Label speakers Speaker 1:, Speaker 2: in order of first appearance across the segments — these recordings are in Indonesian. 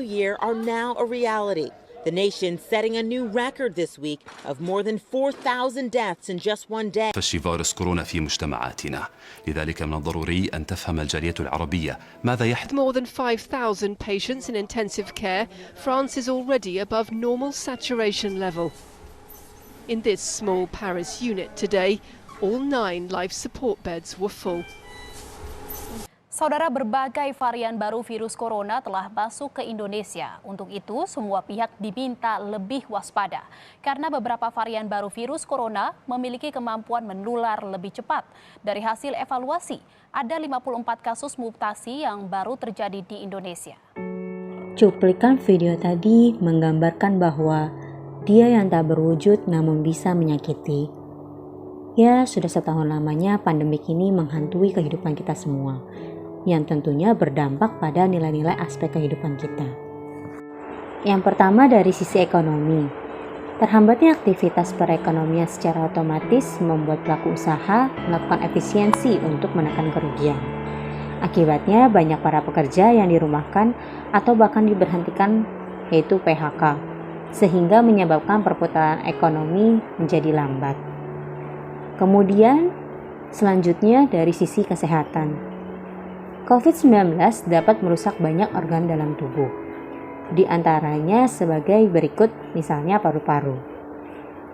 Speaker 1: year are now a reality. The nation setting a new record this week of more than 4,000 deaths in just one day.
Speaker 2: تفشي فيروس كورونا في مجتمعاتنا، لذلك من الضروري أن تفهم الجالية العربية ماذا يحدث.
Speaker 3: More than 5,000 patients in intensive care, France is already above normal saturation level. In this small Paris unit today, all 9 life support beds were full.
Speaker 4: Saudara, berbagai varian baru virus corona telah masuk ke Indonesia. Untuk itu, semua pihak diminta lebih waspada. Karena beberapa varian baru virus corona memiliki kemampuan menular lebih cepat. Dari hasil evaluasi, ada 54 kasus mutasi yang baru terjadi di Indonesia.
Speaker 5: Cuplikan video tadi menggambarkan bahwa dia yang tak berwujud namun bisa menyakiti. Ya, sudah setahun lamanya pandemik ini menghantui kehidupan kita semua, yang tentunya berdampak pada nilai-nilai aspek kehidupan kita. Yang pertama dari sisi ekonomi. Terhambatnya aktivitas perekonomian secara otomatis membuat pelaku usaha melakukan efisiensi untuk menekan kerugian. Akibatnya banyak para pekerja yang dirumahkan atau bahkan diberhentikan, yaitu PHK, sehingga menyebabkan perputaran ekonomi menjadi lambat. Kemudian selanjutnya dari sisi kesehatan. COVID-19 dapat merusak banyak organ dalam tubuh. Di antaranya sebagai berikut, misalnya paru-paru.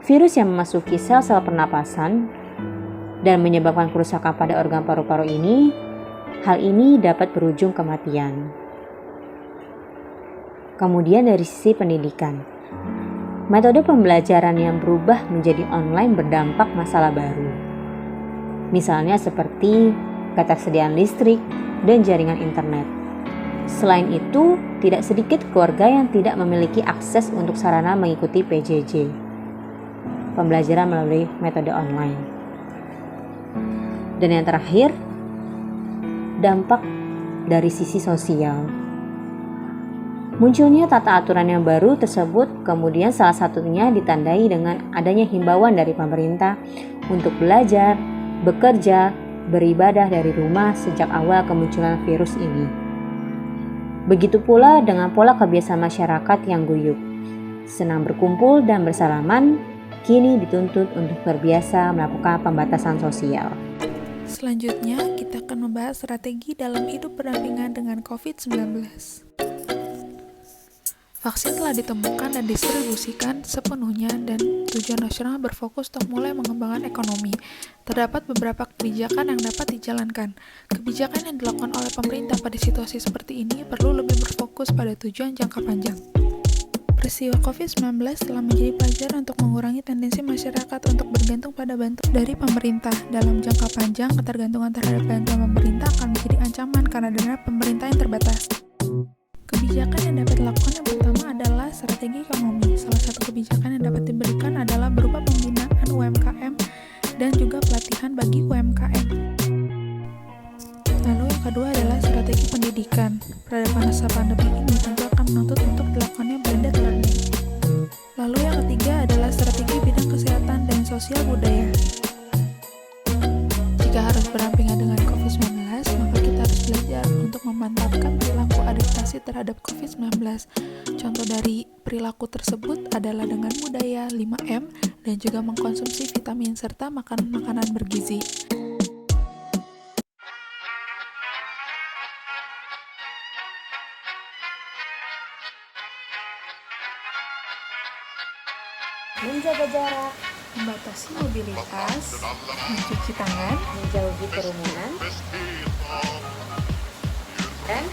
Speaker 5: Virus yang memasuki sel-sel pernapasan dan menyebabkan kerusakan pada organ paru-paru ini, hal ini dapat berujung kematian. Kemudian dari sisi pendidikan. Metode pembelajaran yang berubah menjadi online berdampak masalah baru. Misalnya seperti ketersediaan listrik dan jaringan internet. Selain itu, tidak sedikit keluarga yang tidak memiliki akses untuk sarana mengikuti PJJ, pembelajaran melalui metode online. Dan yang terakhir, dampak dari sisi sosial. Munculnya tata aturan yang baru tersebut kemudian salah satunya ditandai dengan adanya himbauan dari pemerintah untuk belajar, bekerja, beribadah dari rumah sejak awal kemunculan virus ini. Begitu pula dengan pola kebiasaan masyarakat yang guyup. Senang berkumpul dan bersalaman, kini dituntut untuk terbiasa melakukan pembatasan sosial.
Speaker 6: Selanjutnya, kita akan membahas strategi dalam hidup berdampingan dengan COVID-19. Vaksin telah ditemukan dan didistribusikan sepenuhnya dan tujuan nasional berfokus untuk mulai mengembangkan ekonomi. Terdapat beberapa kebijakan yang dapat dijalankan. Kebijakan yang dilakukan oleh pemerintah pada situasi seperti ini perlu lebih berfokus pada tujuan jangka panjang. Peristiwa COVID-19 telah menjadi pelajaran untuk mengurangi tendensi masyarakat untuk bergantung pada bantuan dari pemerintah. Dalam jangka panjang, ketergantungan terhadap bantuan pemerintah akan menjadi ancaman karena dana pemerintah yang terbatas. Kebijakan yang dapat dilakukan yang pertama adalah strategi ekonomi. Salah satu kebijakan yang dapat diberikan adalah berupa pembinaan UMKM dan juga pelatihan bagi UMKM. Lalu yang kedua adalah strategi pendidikan. Pada masa pandemi ini tentu akan menuntut untuk dilakukannya blended learning. Lalu yang ketiga adalah strategi bidang kesehatan dan sosial budaya. Jika harus berdampingan dengan COVID-19, maka kita harus belajar untuk memantapkan perilaku adaptasi terhadap COVID-19. Contoh dari perilaku tersebut adalah dengan budaya 5M dan juga mengkonsumsi vitamin serta makanan-makanan bergizi.
Speaker 5: Menjaga jarak,
Speaker 6: Membatasi mobilitas, mencuci tangan,
Speaker 5: menjauhi kerumunan, dan